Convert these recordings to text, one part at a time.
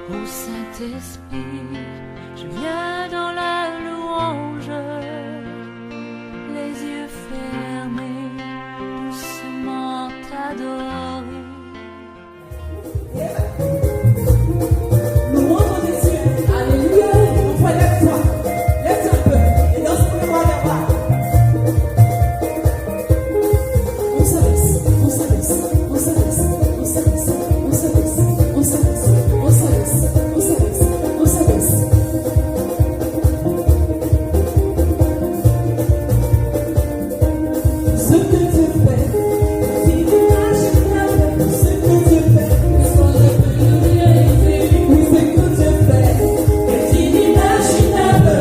Ô Saint-Esprit, je viens dans la louange, les yeux fermés, doucement t'adorer. Louange Jésus, alléluia, on va lève-toi, lève un peu, et danse pour le roi des rois. On s'abaisse, on s'abaisse, on s'abaisse, on s'abaisse, on s'abaisse, on s'abaisse, on s'abaisse, on s'abaisse, on s'abaisse. Ce que tu fais, c'est inimaginable, ce que tu fais, sans le réaliser. Oui, ce que tu fais est inimaginable,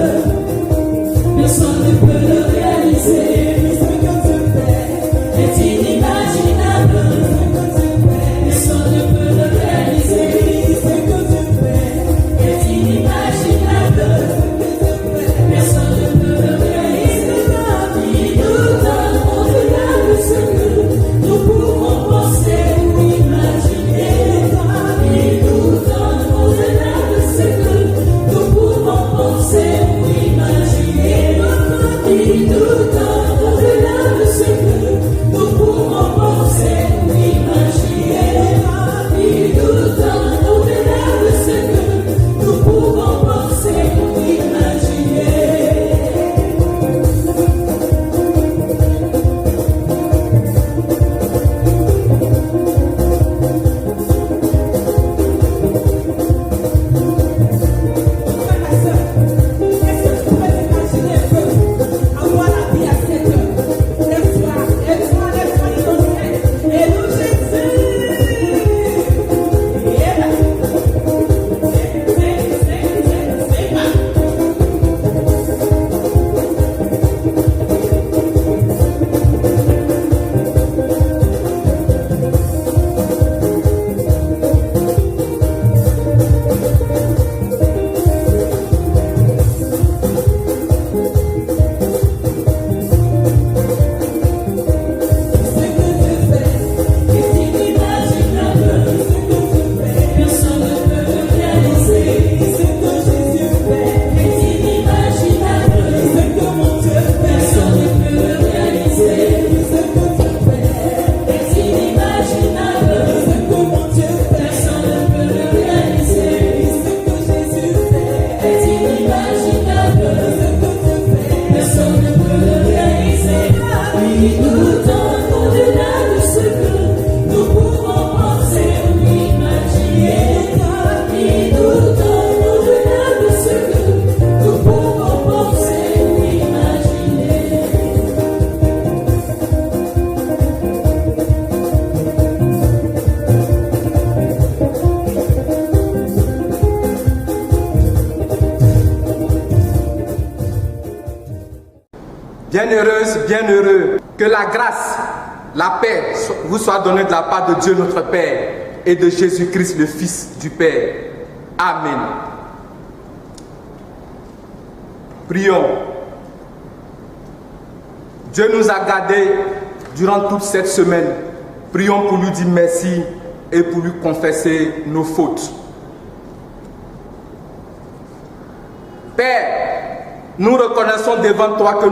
personne ne peut le réaliser. Oui, ce que tu fais est inimaginable, personne ne peut le réaliser. Oui, ce que tu fais est inimaginable, personne ne peut le réaliser. Il nous donne au-delà de ce que nous pouvons penser ou imaginer. Il nous donne au-delà de ce que nous pouvons penser ou imaginer. Il nous donne au-delà de ce que nous pouvons penser ou imaginer. Il nous donne au-delà de ce que nous pouvons penser ou imaginer. Bienheureuse, bienheureux, que la grâce, la paix vous soit donnée de la part de Dieu notre Père et de Jésus-Christ le Fils du Père. Amen. Prions. Dieu nous a gardés durant toute cette semaine. Prions pour lui dire merci et pour lui confesser nos fautes. Père, nous reconnaissons devant toi que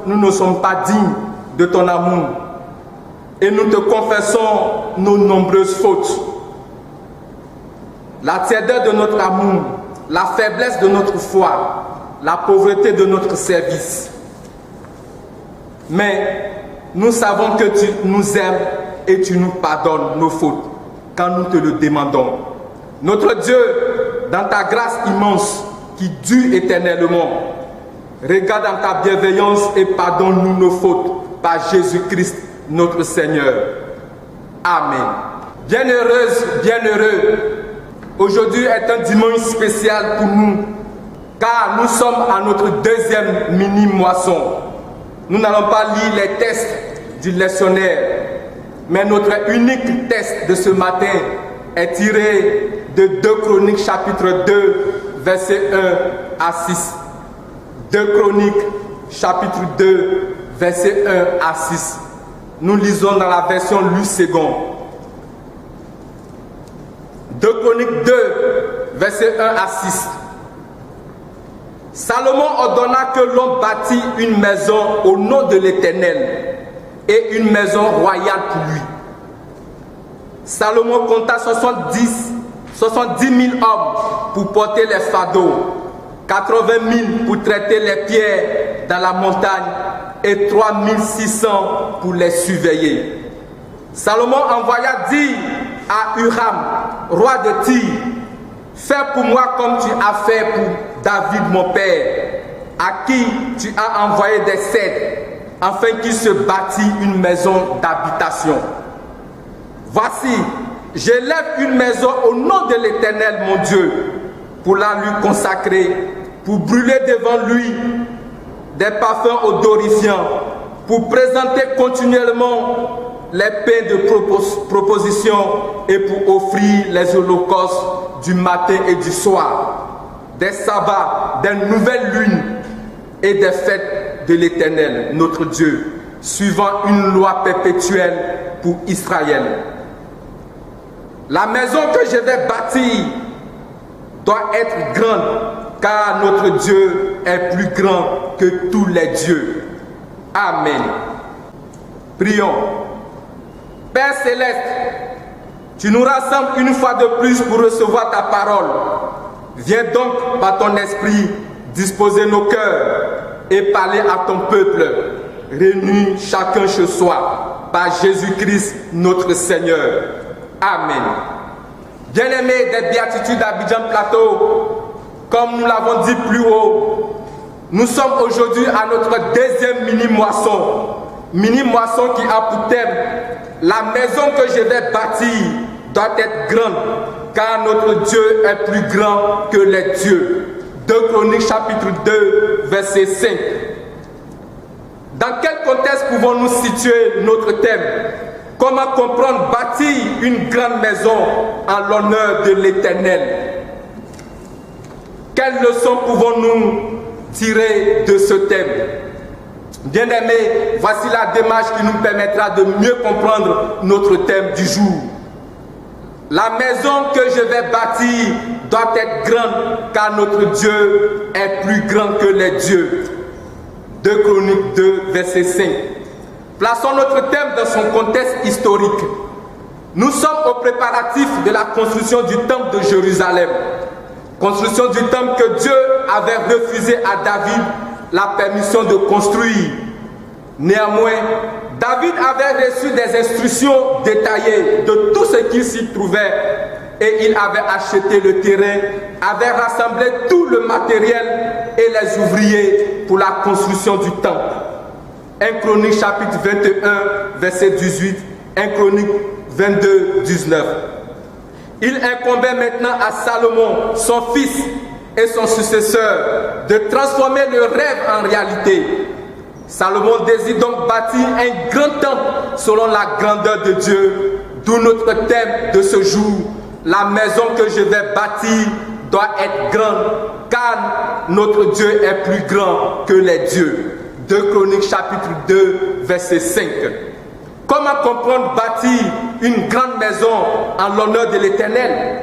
nous ne sommes pas dignes de ton amour et nous te confessons nos nombreuses fautes. La tiédeur de notre amour, la faiblesse de notre foi, la pauvreté de notre service. Mais nous savons que tu nous aimes et tu nous pardonnes nos fautes quand nous te le demandons. Notre Dieu, dans ta grâce immense qui dure éternellement, regarde dans ta bienveillance et pardonne-nous nos fautes par Jésus-Christ notre Seigneur. Amen. Bienheureuse, bienheureux, aujourd'hui est un dimanche spécial pour nous, car nous sommes à notre deuxième mini-moisson. Nous n'allons pas lire les textes du lectionnaire, mais notre unique texte de ce matin est tiré de 2 Chroniques chapitre 2, versets 1 à 6. 2 Chroniques chapitre 2, versets 1 à 6. Nous lisons dans la version Louis II. 2 Chroniques 2, versets 1 à 6. Salomon ordonna que l'on bâtît une maison au nom de l'Éternel et une maison royale pour lui. Salomon compta 70 000 hommes pour porter les fardeaux, 80 000 pour traiter les pierres dans la montagne et 3 600 pour les surveiller. Salomon envoya dire à Huram, roi de Tyr, « Fais pour moi comme tu as fait pour David mon père, à qui tu as envoyé des cèdres, afin qu'il se bâtit une maison d'habitation. Voici, j'élève une maison au nom de l'Éternel mon Dieu, pour la lui consacrer, pour brûler devant lui des parfums odorifiants, pour présenter continuellement les pains de proposition et pour offrir les holocaustes du matin et du soir, des sabbats, des nouvelles lunes et des fêtes de l'Éternel, notre Dieu, suivant une loi perpétuelle pour Israël. La maison que je vais bâtir doit être grande, car notre Dieu est plus grand que tous les dieux. Amen. Prions. Père céleste, tu nous rassembles une fois de plus pour recevoir ta parole. Viens donc par ton esprit disposer nos cœurs et parler à ton peuple, réunis chacun chez soi, par Jésus-Christ notre Seigneur. Amen. Bien-aimés des béatitudes d'Abidjan Plateau, comme nous l'avons dit plus haut, nous sommes aujourd'hui à notre deuxième mini-moisson. Mini-moisson qui a pour thème « La maison que je vais bâtir doit être grande, car notre Dieu est plus grand que les dieux. » 2 Chroniques chapitre 2, verset 5. Dans quel contexte pouvons-nous situer notre thème? Comment comprendre bâtir une grande maison en l'honneur de l'Éternel? Quelles leçons pouvons-nous tirer de ce thème? Bien-aimés, voici la démarche qui nous permettra de mieux comprendre notre thème du jour. La maison que je vais bâtir doit être grande, car notre Dieu est plus grand que les dieux. 2 Chroniques 2, verset 5. Plaçons notre thème dans son contexte historique. Nous sommes aux préparatifs de la construction du temple de Jérusalem. Construction du temple que Dieu avait refusé à David la permission de construire. Néanmoins, David avait reçu des instructions détaillées de tout ce qui s'y trouvait et il avait acheté le terrain, avait rassemblé tout le matériel et les ouvriers pour la construction du temple. 1 Chronique chapitre 21, verset 18, 1 Chronique 22, 19. Il incombait maintenant à Salomon, son fils et son successeur, de transformer le rêve en réalité. Salomon désire donc bâtir un grand temple selon la grandeur de Dieu, d'où notre thème de ce jour. La maison que je vais bâtir doit être grande, car notre Dieu est plus grand que les dieux. 2 Chroniques chapitre 2, verset 5. Comment comprendre bâtir une grande maison en l'honneur de l'Éternel?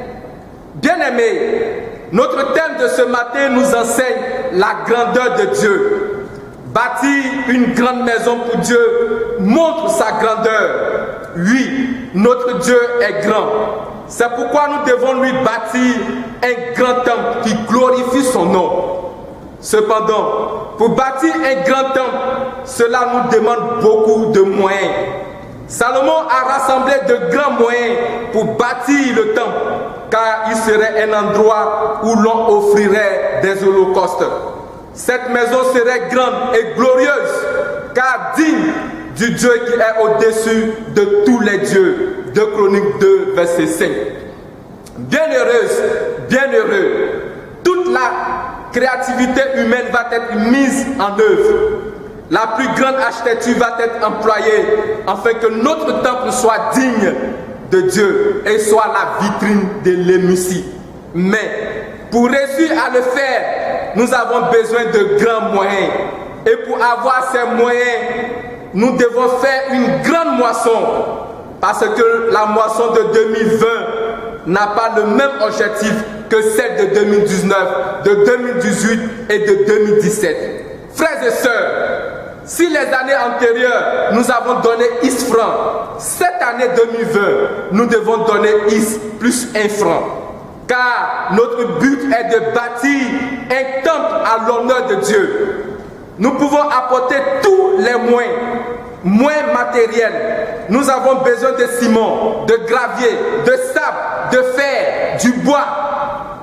Bien-aimés, notre thème de ce matin nous enseigne la grandeur de Dieu. Bâtir une grande maison pour Dieu montre sa grandeur. Oui, notre Dieu est grand. C'est pourquoi nous devons lui bâtir un grand temple qui glorifie son nom. Cependant, pour bâtir un grand temple, cela nous demande beaucoup de moyens. Salomon a rassemblé de grands moyens pour bâtir le temple, car il serait un endroit où l'on offrirait des holocaustes. Cette maison serait grande et glorieuse, car digne du Dieu qui est au-dessus de tous les dieux. 2 Chroniques 2, verset 5. Bienheureuse, bienheureux, toute la créativité humaine va être mise en œuvre. La plus grande architecture va être employée afin que notre temple soit digne de Dieu et soit la vitrine de l'émussie. Mais pour réussir à le faire, nous avons besoin de grands moyens. Et pour avoir ces moyens, nous devons faire une grande moisson. Parce que la moisson de 2020 n'a pas le même objectif que celle de 2019, de 2018 et de 2017. Frères et sœurs, si les années antérieures, nous avons donné X francs, cette année 2020, nous devons donner X plus 1 franc. Car notre but est de bâtir un temple à l'honneur de Dieu. Nous pouvons apporter tous les moyens matériels. Nous avons besoin de ciment, de gravier, de sable, de fer, du bois.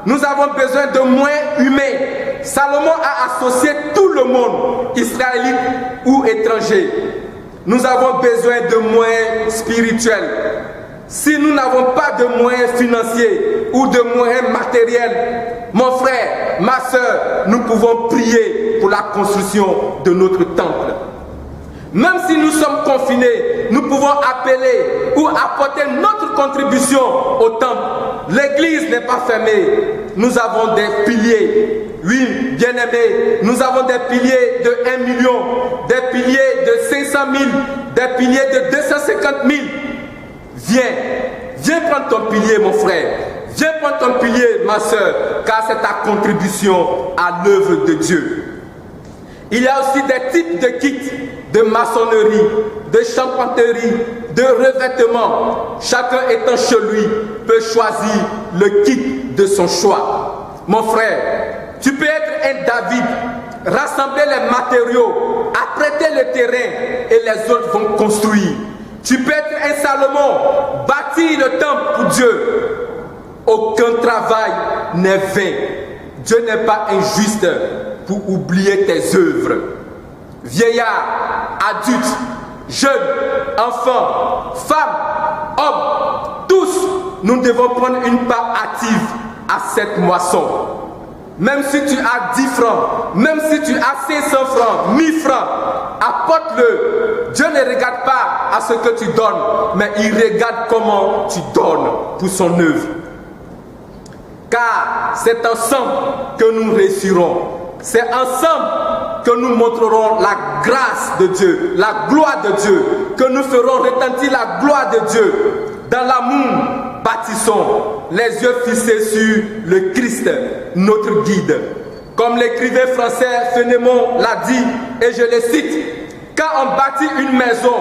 Nous avons besoin de moyens humains. Salomon a associé tout le monde, israélite ou étranger. Nous avons besoin de moyens spirituels. Si nous n'avons pas de moyens financiers ou de moyens matériels, mon frère, ma soeur, nous pouvons prier pour la construction de notre temple. Même si nous sommes confinés, nous pouvons appeler ou apporter notre contribution au temple. L'église n'est pas fermée. Nous avons des piliers. Oui, bien-aimés, nous avons des piliers de 1 million, des piliers de 500 000, des piliers de 250 000. Viens prendre ton pilier, mon frère. Viens prendre ton pilier, ma soeur, car c'est ta contribution à l'œuvre de Dieu. Il y a aussi des types de kits de maçonnerie, de charpenterie, de revêtement. Chacun étant chez lui peut choisir le kit de son choix. Mon frère, tu peux être un David, rassembler les matériaux, apprêter le terrain et les autres vont construire. Tu peux être un Salomon, bâtir le temple pour Dieu. Aucun travail n'est vain. Dieu n'est pas injuste pour oublier tes œuvres. Vieillards, adultes, jeunes, enfants, femmes, hommes, tous, nous devons prendre une part active à cette moisson. Même si tu as 10 francs, même si tu as 500 francs, 1000 francs, apporte-le. Dieu ne regarde pas à ce que tu donnes, mais il regarde comment tu donnes pour son œuvre. Car c'est ensemble que nous réussirons. C'est ensemble que nous montrerons la grâce de Dieu, la gloire de Dieu, que nous ferons retentir la gloire de Dieu. Dans l'amour, bâtissons les yeux fixés sur le Christ, notre guide. Comme l'écrivain français Fénémon l'a dit, et je le cite, quand on bâtit une maison,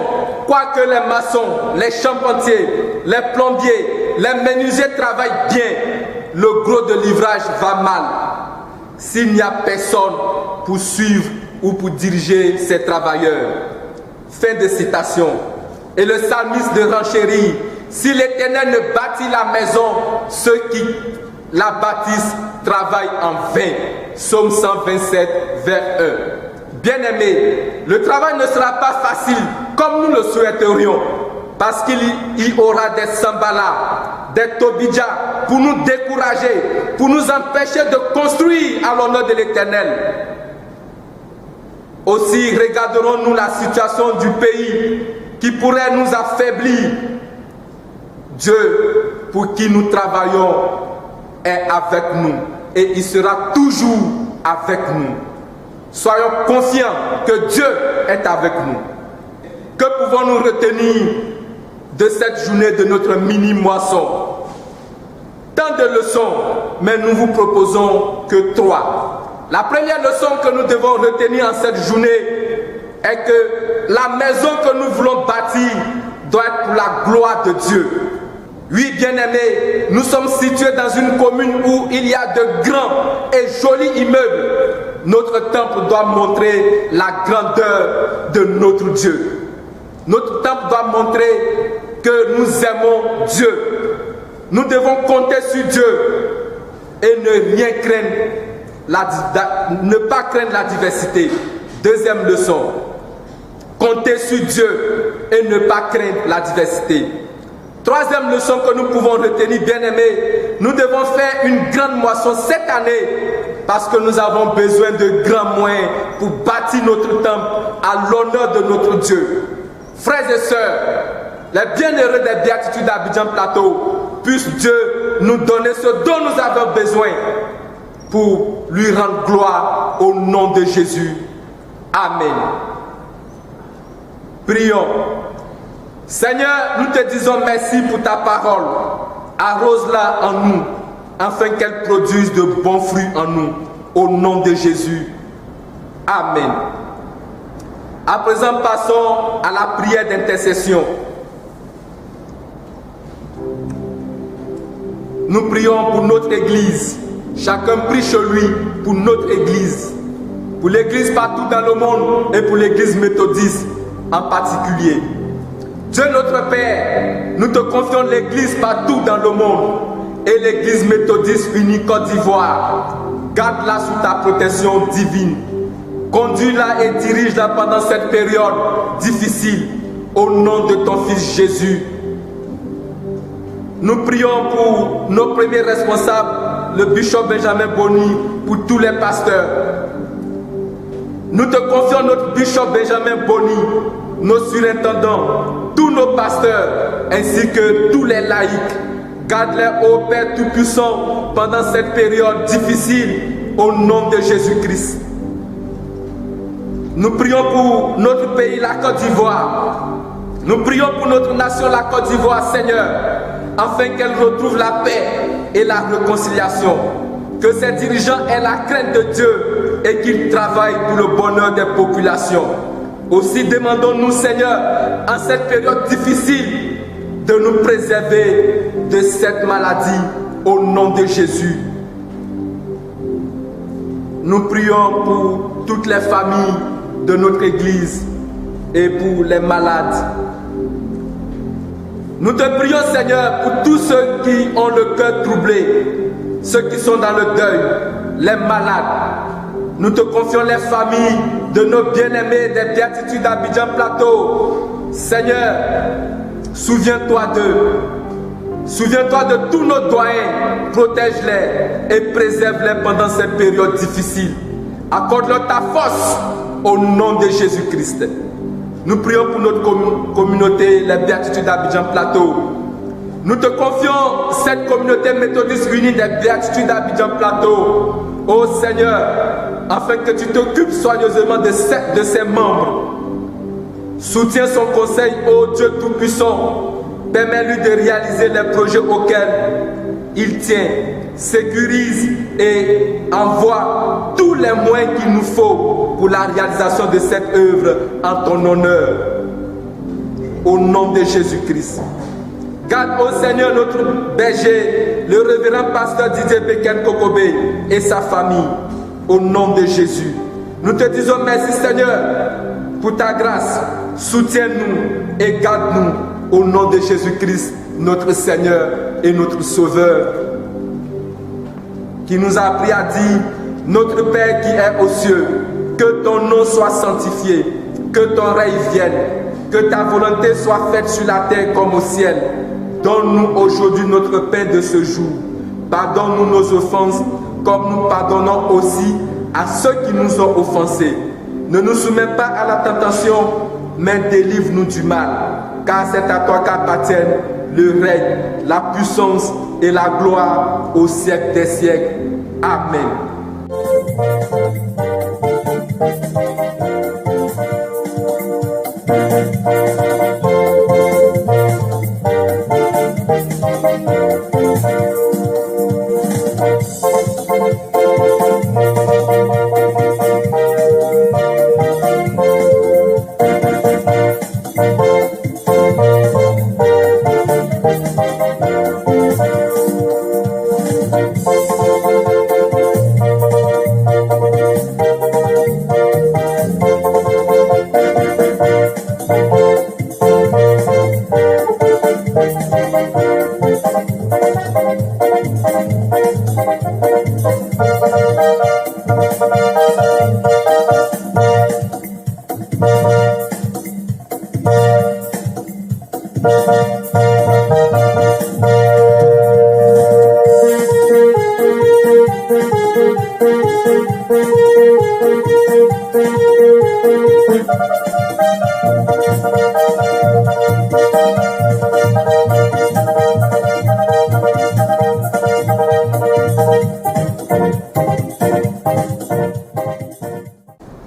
quoique les maçons, les charpentiers, les plombiers, les menuisiers travaillent bien, le gros de livrage va mal. S'il n'y a personne pour suivre ou pour diriger ces travailleurs. Fin de citation. Et le psalmiste de renchérit, si l'Éternel ne bâtit la maison, ceux qui la bâtissent travaillent en vain. Psaume 127, vers 1. Bien-aimés, le travail ne sera pas facile comme nous le souhaiterions, parce qu'il y aura des Sambala, des Tobidja pour nous décourager, pour nous empêcher de construire à l'honneur de l'Éternel. Aussi regarderons-nous la situation du pays qui pourrait nous affaiblir. Dieu pour qui nous travaillons est avec nous et il sera toujours avec nous. Soyons confiants que Dieu est avec nous. Que pouvons-nous retenir de cette journée de notre mini-moisson? Tant de leçons, mais nous vous proposons que 3. La première leçon que nous devons retenir en cette journée est que la maison que nous voulons bâtir doit être pour la gloire de Dieu. Oui, bien-aimés, nous sommes situés dans une commune où il y a de grands et jolis immeubles. Notre temple doit montrer la grandeur de notre Dieu. Notre temple doit montrer que nous aimons Dieu. Nous devons compter sur Dieu et ne pas craindre la diversité. Deuxième leçon, compter sur Dieu et ne pas craindre la diversité. Troisième leçon que nous pouvons retenir, bien-aimés, nous devons faire une grande moisson cette année parce que nous avons besoin de grands moyens pour bâtir notre temple à l'honneur de notre Dieu. Frères et sœurs, les bienheureux des béatitudes d'Abidjan Plateau, puisse Dieu nous donner ce dont nous avons besoin pour lui rendre gloire au nom de Jésus. Amen. Prions. Seigneur, nous te disons merci pour ta parole. Arrose-la en nous, afin qu'elle produise de bons fruits en nous. Au nom de Jésus. Amen. À présent, passons à la prière d'intercession. Nous prions pour notre Église. Chacun prie chez lui pour notre Église. Pour l'Église partout dans le monde et pour l'Église méthodiste en particulier. Dieu notre Père, nous te confions l'Église partout dans le monde et l'Église méthodiste unie Côte d'Ivoire. Garde-la sous ta protection divine. Conduis-la et dirige-la pendant cette période difficile au nom de ton Fils Jésus. Nous prions pour nos premiers responsables, le bishop Benjamin Boni, pour tous les pasteurs. Nous te confions notre bishop Benjamin Boni, nos surintendants, tous nos pasteurs, ainsi que tous les laïcs. Garde-les, ô Père Tout-Puissant, pendant cette période difficile, au nom de Jésus-Christ. Nous prions pour notre pays, la Côte d'Ivoire. Nous prions pour notre nation, la Côte d'Ivoire, Seigneur, afin qu'elle retrouve la paix et la réconciliation. Que ses dirigeants aient la crainte de Dieu et qu'ils travaillent pour le bonheur des populations. Aussi demandons-nous, Seigneur, en cette période difficile, de nous préserver de cette maladie au nom de Jésus. Nous prions pour toutes les familles de notre Église et pour les malades. Nous te prions, Seigneur, pour tous ceux qui ont le cœur troublé, ceux qui sont dans le deuil, les malades. Nous te confions les familles de nos bien-aimés des béatitudes d'Abidjan Plateau. Seigneur, souviens-toi d'eux. Souviens-toi de tous nos doyens. Protège-les et préserve-les pendant cette période difficile. Accorde-leur ta force au nom de Jésus-Christ. Nous prions pour notre communauté, les béatitudes d'Abidjan Plateau. Nous te confions cette communauté méthodiste unie des béatitudes d'Abidjan Plateau. Ô Seigneur, afin que tu t'occupes soigneusement de ses membres. Soutiens son conseil, ô Dieu Tout-Puissant. Permets-lui de réaliser les projets auxquels il tient. Sécurise et envoie tous les moyens qu'il nous faut pour la réalisation de cette œuvre en ton honneur. Au nom de Jésus-Christ. Garde au Seigneur notre berger, le révérend pasteur Didier Beken Kokobé et sa famille. Au nom de Jésus. Nous te disons merci, Seigneur, pour ta grâce. Soutiens-nous et garde-nous au nom de Jésus-Christ, notre Seigneur et notre Sauveur, qui nous a appris à dire: notre Père qui est aux cieux, que ton nom soit sanctifié, que ton règne vienne, que ta volonté soit faite sur la terre comme au ciel. Donne-nous aujourd'hui notre pain de ce jour. Pardonne-nous nos offenses, comme nous pardonnons aussi à ceux qui nous ont offensés. Ne nous soumets pas à la tentation, mais délivre-nous du mal. Car c'est à toi qu'appartiennent le règne, la puissance et la gloire au siècle des siècles. Amen.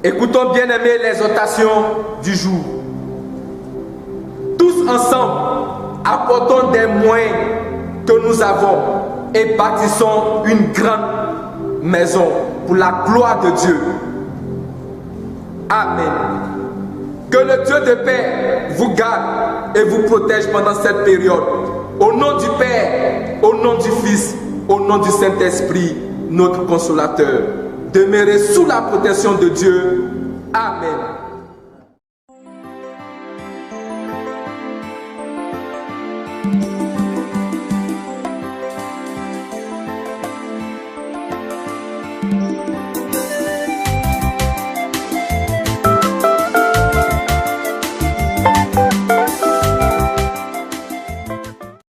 Écoutons, bien-aimés, l'exhortation du jour. Tous ensemble, apportons des moyens que nous avons et bâtissons une grande maison pour la gloire de Dieu. Amen. Que le Dieu de paix vous garde et vous protège pendant cette période. Au nom du Père, au nom du Fils, au nom du Saint-Esprit, notre consolateur. Demeurez sous la protection de Dieu. Amen.